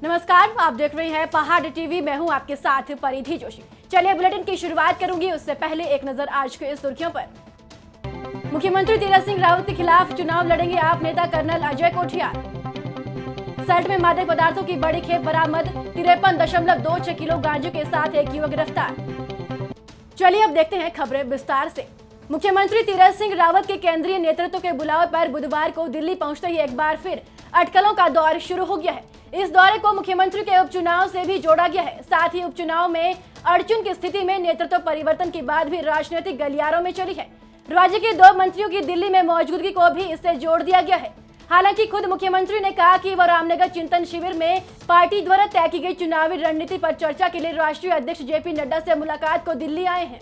नमस्कार, आप देख रहे हैं पहाड़ टीवी। मैं हूं आपके साथ परिधि जोशी। चलिए बुलेटिन की शुरुआत करूंगी, उससे पहले एक नजर आज के सुर्खियों पर। मुख्यमंत्री तीरथ सिंह रावत के खिलाफ चुनाव लड़ेंगे आप नेता कर्नल अजय कोठियाल। सल्ट में मादक पदार्थों की बड़ी खेप बरामद, 53.26 किलो गांजे के साथ एक युवक गिरफ्तार। चलिए अब देखते हैं खबरें विस्तार से। मुख्यमंत्री तीरथ सिंह रावत के केंद्रीय नेतृत्व के बुलावे पर बुधवार को दिल्ली पहुंचते ही एक बार फिर अटकलों का दौर शुरू हो गया है। इस दौरे को मुख्यमंत्री के उपचुनाव से भी जोड़ा गया है। साथ ही उपचुनाव में अड़चन की स्थिति में नेतृत्व परिवर्तन की बात भी राजनीतिक गलियारों में चली है। राज्य के 2 मंत्रियों की दिल्ली में मौजूदगी को भी इससे जोड़ दिया गया है। हालांकि खुद मुख्यमंत्री ने कहा कि वह रामनगर चिंतन शिविर में पार्टी द्वारा तय की गई चुनावी रणनीति पर चर्चा के लिए राष्ट्रीय अध्यक्ष जेपी नड्डा से मुलाकात को दिल्ली आए हैं।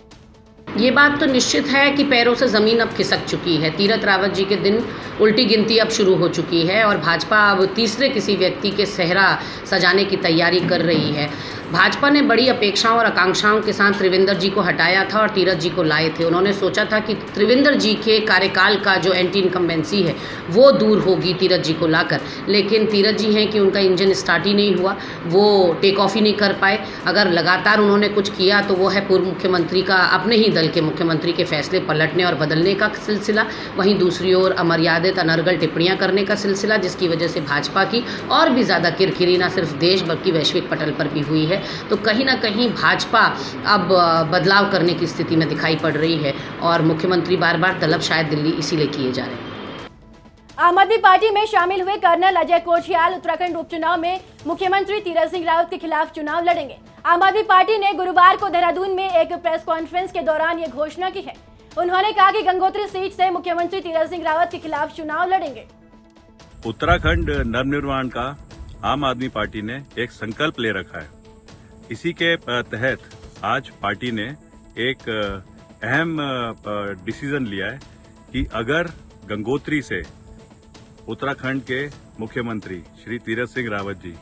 ये बात तो निश्चित है कि पैरों से ज़मीन अब खिसक चुकी है। तीरथ रावत जी के दिन उल्टी गिनती अब शुरू हो चुकी है और भाजपा अब तीसरे किसी व्यक्ति के सेहरा सजाने की तैयारी कर रही है। भाजपा ने बड़ी अपेक्षाओं और आकांक्षाओं के साथ त्रिवेंद्र जी को हटाया था और तीरथ जी को लाए थे। उन्होंने सोचा था कि त्रिवेंद्र जी के कार्यकाल का जो एंटी इनकम्बेंसी है वो दूर होगी तीरथ जी को लाकर, लेकिन तीरथ जी हैं कि उनका इंजन स्टार्ट ही नहीं हुआ, वो टेक ऑफ ही नहीं कर पाए। अगर लगातार उन्होंने कुछ किया तो वो है पूर्व मुख्यमंत्री का, अपने ही दल के मुख्यमंत्री के फैसले पलटने और बदलने का सिलसिला, वहीं दूसरी ओर अमर्यादित अनर्गल टिप्पणियां करने का सिलसिला, जिसकी वजह से भाजपा की और भी ज़्यादा किरकिरी न सिर्फ देश बल्कि वैश्विक पटल पर भी हुई है। तो कहीं ना कहीं भाजपा अब बदलाव करने की स्थिति में दिखाई पड़ रही है और मुख्यमंत्री बार बार तलब शायद दिल्ली इसीलिए किए जा रहे हैं। आम आदमी पार्टी में शामिल हुए कर्नल अजय कोठियाल उत्तराखंड उपचुनाव में मुख्यमंत्री तीरथ सिंह रावत के खिलाफ चुनाव लड़ेंगे। आम आदमी पार्टी ने गुरुवार को देहरादून में एक प्रेस कॉन्फ्रेंस के दौरान ये घोषणा की है। उन्होंने कहा कि गंगोत्री सीट से मुख्यमंत्री तीरथ सिंह रावत के खिलाफ चुनाव लड़ेंगे। उत्तराखंड नवनिर्माण का आम आदमी पार्टी ने एक संकल्प ले रखा है। इसी के तहत आज पार्टी ने एक अहम डिसीजन लिया है कि अगर गंगोत्री से उत्तराखंड के मुख्यमंत्री श्री तीरथ सिंह रावत जी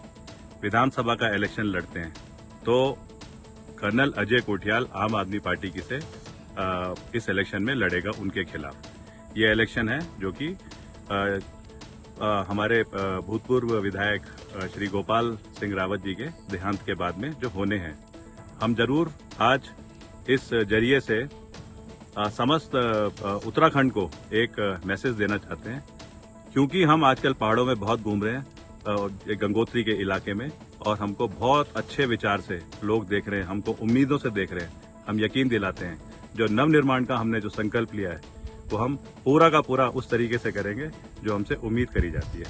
विधानसभा का इलेक्शन लड़ते हैं तो कर्नल अजय कोठियाल आम आदमी पार्टी की से इस इलेक्शन में लड़ेगा उनके खिलाफ। ये इलेक्शन है जो कि हमारे भूतपूर्व विधायक श्री गोपाल सिंह रावत जी के देहांत के बाद में जो होने हैं। हम जरूर आज इस जरिए से समस्त उत्तराखंड को एक मैसेज देना चाहते हैं, क्योंकि हम आजकल पहाड़ों में बहुत घूम रहे हैं गंगोत्री के इलाके में, और हमको बहुत अच्छे विचार से लोग देख रहे हैं, हमको उम्मीदों से देख रहे हैं। हम यकीन दिलाते हैं जो नवनिर्माण का हमने जो संकल्प लिया है वो हम पूरा का पूरा उस तरीके से करेंगे जो हमसे उम्मीद करी जाती है।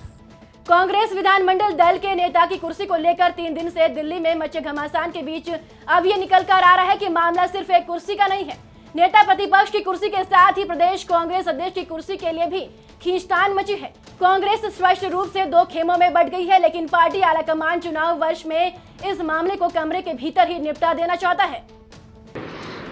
कांग्रेस विधानमंडल दल के नेता की कुर्सी को लेकर 3 दिन से दिल्ली में मचे घमासान के बीच अब ये निकल कर आ रहा है कि मामला सिर्फ एक कुर्सी का नहीं है। नेता प्रतिपक्ष की कुर्सी के साथ ही प्रदेश कांग्रेस अध्यक्ष की कुर्सी के लिए भी खींचतान मची है। कांग्रेस स्पष्ट रूप से 2 खेमों में बंट गई है, लेकिन पार्टी आलाकमान चुनाव वर्ष में इस मामले को कमरे के भीतर ही निपटा देना चाहता है।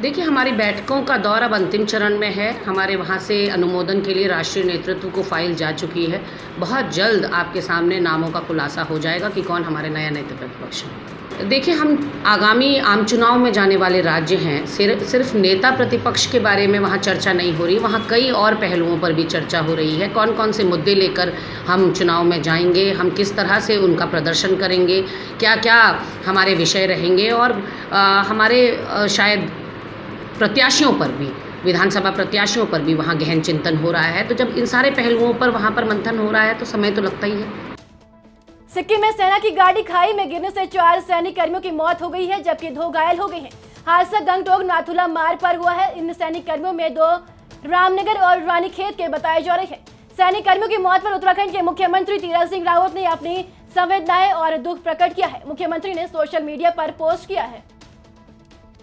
देखिए, हमारी बैठकों का दौर अब अंतिम चरण में है। हमारे वहाँ से अनुमोदन के लिए राष्ट्रीय नेतृत्व को फाइल जा चुकी है। बहुत जल्द आपके सामने नामों का खुलासा हो जाएगा कि कौन हमारे नया नेता प्रतिपक्ष है। देखिए, हम आगामी आम चुनाव में जाने वाले राज्य हैं। सिर्फ नेता प्रतिपक्ष के बारे में वहाँ चर्चा नहीं हो रही, वहाँ कई और पहलुओं पर भी चर्चा हो रही है। कौन कौन से मुद्दे लेकर हम चुनाव में जाएंगे, हम किस तरह से उनका प्रदर्शन करेंगे, क्या क्या हमारे विषय रहेंगे, और हमारे शायद प्रत्याशियों पर भी, विधानसभा प्रत्याशियों पर भी वहाँ गहन चिंतन हो रहा है। तो जब इन सारे पहलुओं पर वहाँ पर मंथन हो रहा है तो समय तो लगता ही है। सिक्किम में सेना की गाड़ी खाई में गिरने से 4 सैनिक कर्मियों की मौत हो गई है, जबकि 2 घायल हो गए हैं। हादसा गंगटोक नाथुला मार्ग पर हुआ है। इन सैनिक कर्मियों में 2 रामनगर और रानीखेत के बताए जा रहे हैं। सैनिक कर्मियों की मौत पर उत्तराखंड के मुख्यमंत्री तीरथ सिंह रावत ने अपनी संवेदनाएं और दुख प्रकट किया है। मुख्यमंत्री ने सोशल मीडिया पर पोस्ट किया है।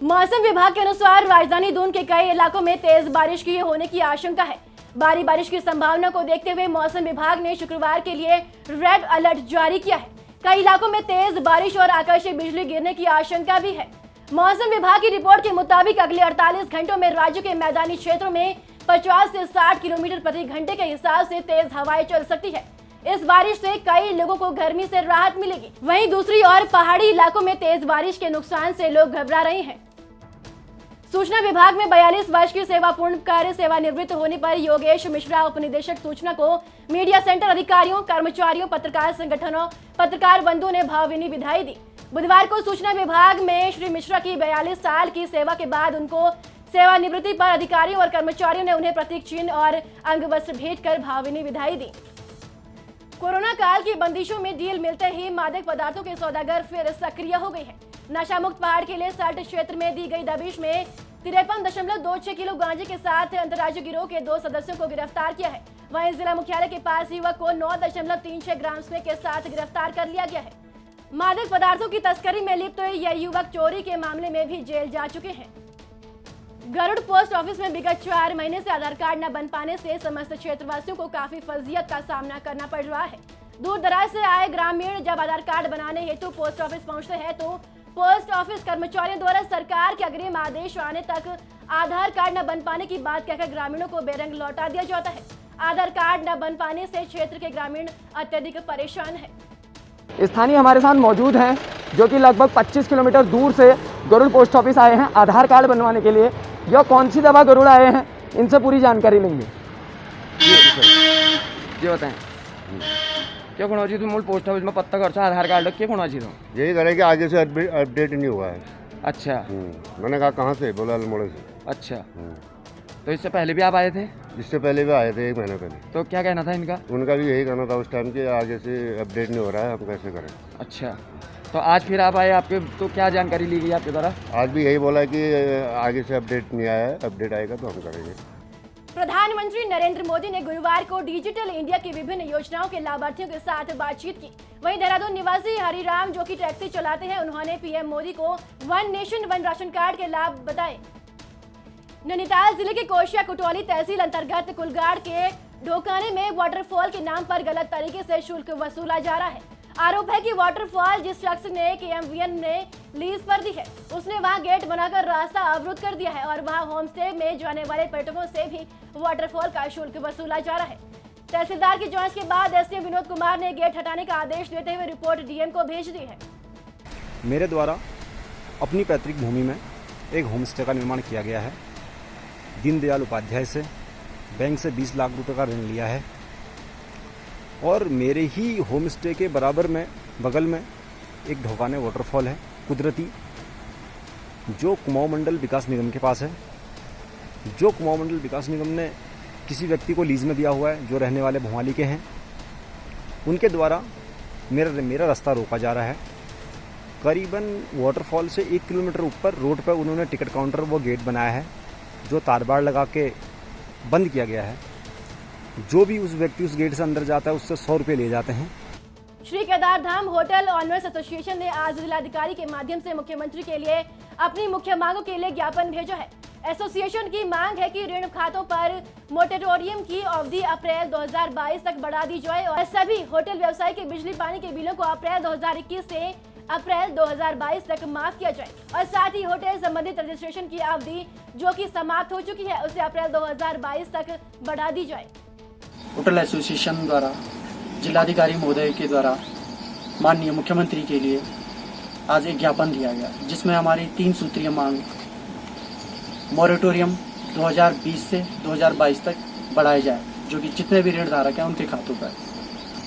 मौसम विभाग के अनुसार राजधानी दून के कई इलाकों में तेज बारिश की होने की आशंका है। भारी बारिश की संभावना को देखते हुए मौसम विभाग ने शुक्रवार के लिए रेड अलर्ट जारी किया है। कई इलाकों में तेज बारिश और आकाशीय बिजली गिरने की आशंका भी है। मौसम विभाग की रिपोर्ट के मुताबिक अगले 48 घंटों में राज्य के मैदानी क्षेत्रों में 50 से 60 किलोमीटर प्रति घंटे के हिसाब से तेज हवाएं चल सकती है। इस बारिश से कई लोगों को गर्मी से राहत मिलेगी। वहीं दूसरी ओर पहाड़ी इलाकों में तेज बारिश के नुकसान से लोग घबरा रहे हैं। सूचना विभाग में 42 वर्ष की सेवा पूर्ण कर सेवानिवृत्त होने पर योगेश मिश्रा उपनिदेशक सूचना को मीडिया सेंटर अधिकारियों, कर्मचारियों, पत्रकार संगठनों, पत्रकार बंधुओं ने भावभीनी विदाई दी। बुधवार को सूचना विभाग में श्री मिश्रा की 42 साल की सेवा के बाद उनको सेवानिवृत्ति पर अधिकारियों और कर्मचारियों ने उन्हें प्रतीक चिन्ह और अंगवस्त्र भेंट कर भावभीनी विदाई दी। कोरोना काल की बंदिशों में ढील मिलते ही मादक पदार्थों के सौदागर फिर सक्रिय हो गए हैं। नशा मुक्त पहाड़ के लिए सल्ट क्षेत्र में दी गई दबिश में 53.26 किलो गांजे के साथ अंतर्राज्यीय गिरोह के 2 सदस्यों को गिरफ्तार किया है। वहीं जिला मुख्यालय के पास युवक को 9.36 ग्राम स्प्रे के साथ गिरफ्तार कर लिया गया है। मादक पदार्थों की तस्करी में लिप्त यह युवक चोरी के मामले में भी जेल जा चुके हैं। गरुड़ पोस्ट ऑफिस में विगत 4 महीने से आधार कार्ड न बन पाने से समस्त क्षेत्रवासियों को काफी फजीयत का सामना करना पड़ रहा है। दूर दराज से आए ग्रामीण जब आधार कार्ड बनाने हेतु पोस्ट ऑफिस पहुंचते हैं तो पोस्ट ऑफिस कर्मचारियों द्वारा सरकार के अग्रिम आदेश आने तक आधार कार्ड न बन पाने की बात कहकर ग्रामीणों को बेरंग लौटा दिया जाता है। आधार कार्ड न बन पाने से क्षेत्र के ग्रामीण अत्यधिक परेशान है। स्थानीय हमारे साथ मौजूद हैं जो कि लगभग 25 किलोमीटर दूर से गरुड़ पोस्ट ऑफिस आए हैं आधार कार्ड बनवाने के लिए। यह कौन सी दवा गरुड़ आए हैं, इनसे पूरी जानकारी लेंगे। जी बताएं, क्या होना चाहिए? मूल पोस्ट ऑफिस में पत्ता कर आधार कार्ड क्या होना चाहिए? यही करें कि आगे से अपडेट नहीं हुआ है। अच्छा, मैंने कहा कहाँ से? बोला अल्मोड़े से। अच्छा, तो इससे पहले भी आप आए थे? इससे पहले भी आए थे 1 महीने पहले। तो क्या कहना था इनका? उनका भी यही कहना था उस टाइम कि आगे से अपडेट नहीं हो रहा है, हम कैसे करें। अच्छा, तो आज फिर आप आए, आपके तो क्या जानकारी ली गई आपके द्वारा? आज भी यही बोला कि आगे से अपडेट नहीं आया है, अपडेट आएगा तो हम करेंगे। प्रधानमंत्री नरेंद्र मोदी ने गुरुवार को डिजिटल इंडिया की विभिन्न योजनाओं के लाभार्थियों के साथ बातचीत की। वहीं देहरादून निवासी हरिराम जो कि टैक्सी चलाते हैं, उन्होंने पीएम मोदी को 1 नेशन 1 राशन कार्ड के लाभ बताए। नैनीताल जिले के कोशिया कुटौली तहसील अंतर्गत कुलगाड़ के ढोकाने में वाटरफॉल के नाम पर गलत तरीके से शुल्क वसूला जा रहा है। आरोप है कि वाटरफॉल जिस शख्स ने KMVN ने लीज पर दी है, उसने वहां गेट बनाकर रास्ता अवरुद्ध कर दिया है और वहां होम स्टे में जाने वाले पर्यटकों से भी वाटरफॉल का शुल्क वसूला जा रहा है। तहसीलदार की जांच के बाद SDM विनोद कुमार ने गेट हटाने का आदेश देते हुए रिपोर्ट DM को भेज दी है। मेरे द्वारा अपनी पैतृक भूमि में एक होम स्टे का निर्माण किया गया है। दीनदयाल उपाध्याय से बैंक से 20 लाख रुपए का ऋण लिया है और मेरे ही होम स्टे के बराबर में बगल में एक ढोकाने वाटरफॉल है कुदरती, जो कुमाऊं मंडल विकास निगम के पास है। जो कुमाऊं मंडल विकास निगम ने किसी व्यक्ति को लीज में दिया हुआ है जो रहने वाले भोवाली के हैं, उनके द्वारा मेरा रास्ता रोका जा रहा है। करीबन वाटरफॉल से 1 किलोमीटर ऊपर रोड पर उन्होंने टिकट काउंटर वो गेट बनाया है जो तारबाड़ लगा के बंद किया गया है। जो भी उस व्यक्ति उस गेट से अंदर जाता है उससे 100 रुपये लिए जाते हैं। श्री केदार धाम होटल ऑनर्स एसोसिएशन ने आज जिलाधिकारी के माध्यम से मुख्यमंत्री के लिए अपनी मुख्य मांगों के लिए ज्ञापन भेजा है। एसोसिएशन की मांग है कि ऋण खातों पर मोरेटोरियम की अवधि अप्रैल 2022 तक बढ़ा दी जाए और सभी होटल व्यवसाय के बिजली पानी के बिलों को अप्रैल 2021 से अप्रैल 2022 तक माफ किया जाए और साथ ही होटल संबंधित रजिस्ट्रेशन की अवधि जो कि समाप्त हो चुकी है उसे अप्रैल 2022 तक बढ़ा दी जाए। होटल एसोसिएशन द्वारा जिलाधिकारी महोदय के द्वारा माननीय मुख्यमंत्री के लिए आज एक ज्ञापन दिया गया, जिसमें हमारी 3 सूत्रीय मांग मोरेटोरियम 2020 से 2022 तक बढ़ाया जाए, जो कि जितने भी ऋण धारक हैं उनके खातों पर,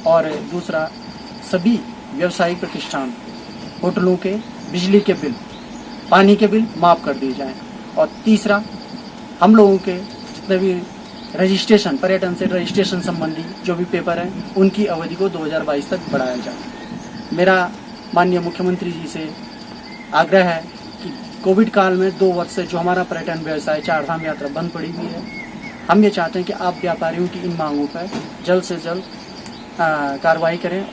और दूसरा सभी व्यवसायिक प्रतिष्ठान होटलों के बिजली के बिल, पानी के बिल माफ कर दिए जाएं, और तीसरा हम लोगों के जितने भी रजिस्ट्रेशन, पर्यटन से रजिस्ट्रेशन संबंधी जो भी पेपर हैं उनकी अवधि को 2022 तक बढ़ाया जाए। मेरा माननीय मुख्यमंत्री जी से आग्रह है कि कोविड काल में 2 वर्ष से जो हमारा पर्यटन व्यवसाय चारधाम यात्रा बंद पड़ी हुई है, हम ये चाहते हैं कि आप व्यापारियों की इन मांगों पर जल्द से जल्द कार्रवाई करें।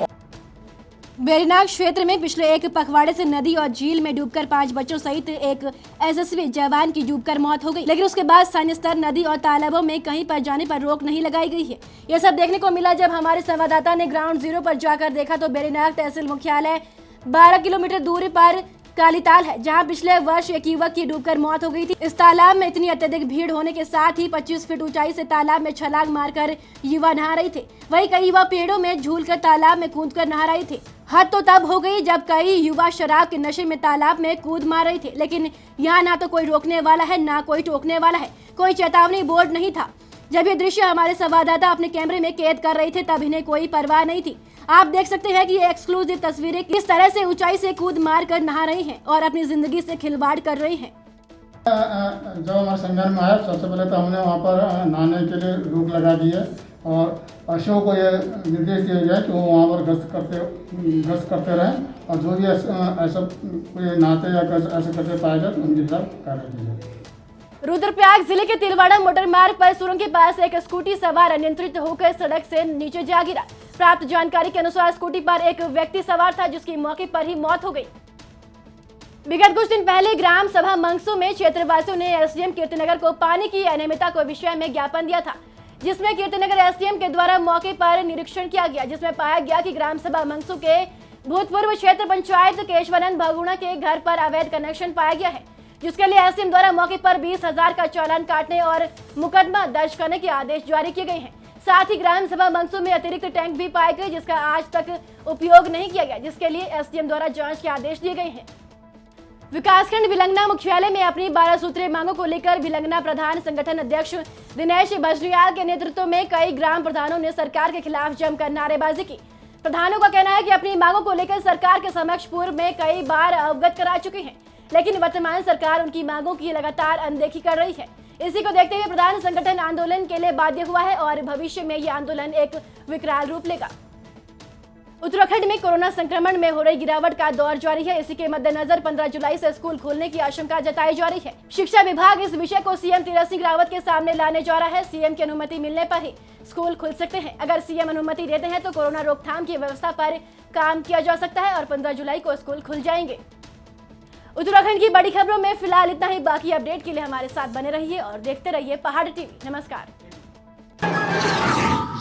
बेरीनाग क्षेत्र में पिछले एक पखवाड़े से नदी और झील में डूबकर 5 बच्चों सहित एक SSB जवान की डूबकर मौत हो गई, लेकिन उसके बाद स्थानीय स्तर नदी और तालाबों में कहीं पर जाने पर रोक नहीं लगाई गई है। यह सब देखने को मिला जब हमारे संवाददाता ने ग्राउंड जीरो पर जाकर देखा तो बेरीनाग तहसील मुख्यालय 12 किलोमीटर दूरी पर कालीताल है, जहां पिछले वर्ष एक युवक की डूबकर मौत हो गई थी। इस तालाब में इतनी अत्यधिक भीड़ होने के साथ ही 25 फीट ऊंचाई से तालाब में छलांग मारकर युवा नहा रहे थे। वहीं कई युवा पेड़ों में झूलकर तालाब में कूदकर नहा रहे थे। हद तो तब हो गई जब कई युवा शराब के नशे में तालाब में कूद मार रहे थे, लेकिन यहाँ ना तो कोई रोकने वाला है, ना कोई टोकने वाला है, कोई चेतावनी बोर्ड नहीं था। जब ये दृश्य हमारे संवाददाता अपने कैमरे में कैद कर रहे थे, तब इन्हें कोई परवाह नहीं थी। आप देख सकते हैं कि ये एक्सक्लूसिव तस्वीरें किस तरह से ऊंचाई से कूद मार कर नहा रही हैं और अपनी जिंदगी से खिलवाड़ कर रही हैं। जब हमारे संज्ञान में आया, सबसे पहले तो हमने वहाँ पर नहाने के लिए रोक लगा दी है और पशुओं को ये निर्देश दिया गया कि वो वहाँ पर गश्त करते रहें और जो भी ऐसा कोई नहाते या ऐसे करते पाया जाए तो उनके खिलाफ कार्रवाई की जाए। रुद्रप्रयाग जिले के तिलवाड़ा मोटर मार्ग पर सुरंग के पास एक स्कूटी सवार अनियंत्रित होकर सड़क से नीचे जा गिरा। प्राप्त जानकारी के अनुसार स्कूटी पर एक व्यक्ति सवार था, जिसकी मौके पर ही मौत हो गई। विगत कुछ दिन पहले ग्राम सभा मंगसू में क्षेत्रवासियों ने एसडीएम कीर्तिनगर को पानी की अनियमितता को विषय में ज्ञापन दिया था, जिसमें कीर्तिनगर एसडीएम के द्वारा मौके पर निरीक्षण किया गया, जिसमें पाया गया कि ग्राम सभा मंगसू के भूतपूर्व क्षेत्र पंचायत केशवानंद भगुणा के घर पर अवैध कनेक्शन पाया गया है, जिसके लिए एसडीएम द्वारा मौके पर 20,000 का चालान काटने और मुकदमा दर्ज करने के आदेश जारी किए गए हैं। साथ ही ग्राम सभा मंगसू में अतिरिक्त टैंक भी पाए गए, जिसका आज तक उपयोग नहीं किया गया, जिसके लिए एसडीएम द्वारा जांच के आदेश दिए गए हैं। विकासखंड भिलंगना मुख्यालय में अपनी 12 सूत्रीय मांगों को लेकर भिलंगना प्रधान संगठन अध्यक्ष दिनेश बजरियाल के नेतृत्व में कई ग्राम प्रधानों ने सरकार के खिलाफ जमकर नारेबाजी की। प्रधानों का कहना है कि अपनी मांगों को लेकर सरकार के समक्ष पूर्व में कई बार अवगत करा चुके हैं, लेकिन वर्तमान सरकार उनकी मांगों की लगातार अनदेखी कर रही है। इसी को देखते हुए प्रधान संगठन आंदोलन के लिए बाध्य हुआ है और भविष्य में ये आंदोलन एक विकराल रूप लेगा। उत्तराखंड में कोरोना संक्रमण में हो रही गिरावट का दौर जारी है। इसी के मद्देनजर 15 जुलाई से स्कूल खोलने की आशंका जताई जा रही है। शिक्षा विभाग इस विषय को सीएम तीरथ सिंह रावत के सामने लाने जा रहा है। सीएम की अनुमति मिलने पर ही स्कूल खुल सकते हैं। अगर सीएम अनुमति देते हैं तो कोरोना रोकथाम की व्यवस्था पर काम किया जा सकता है और 15 जुलाई को स्कूल खुल जाएंगे। उत्तराखंड की बड़ी खबरों में फिलहाल इतना ही। बाकी अपडेट के लिए हमारे साथ बने रहिए और देखते रहिए पहाड़ टीवी। नमस्कार।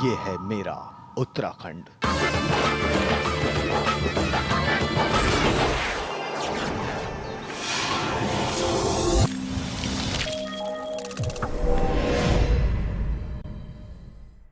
ये है मेरा उत्तराखंड।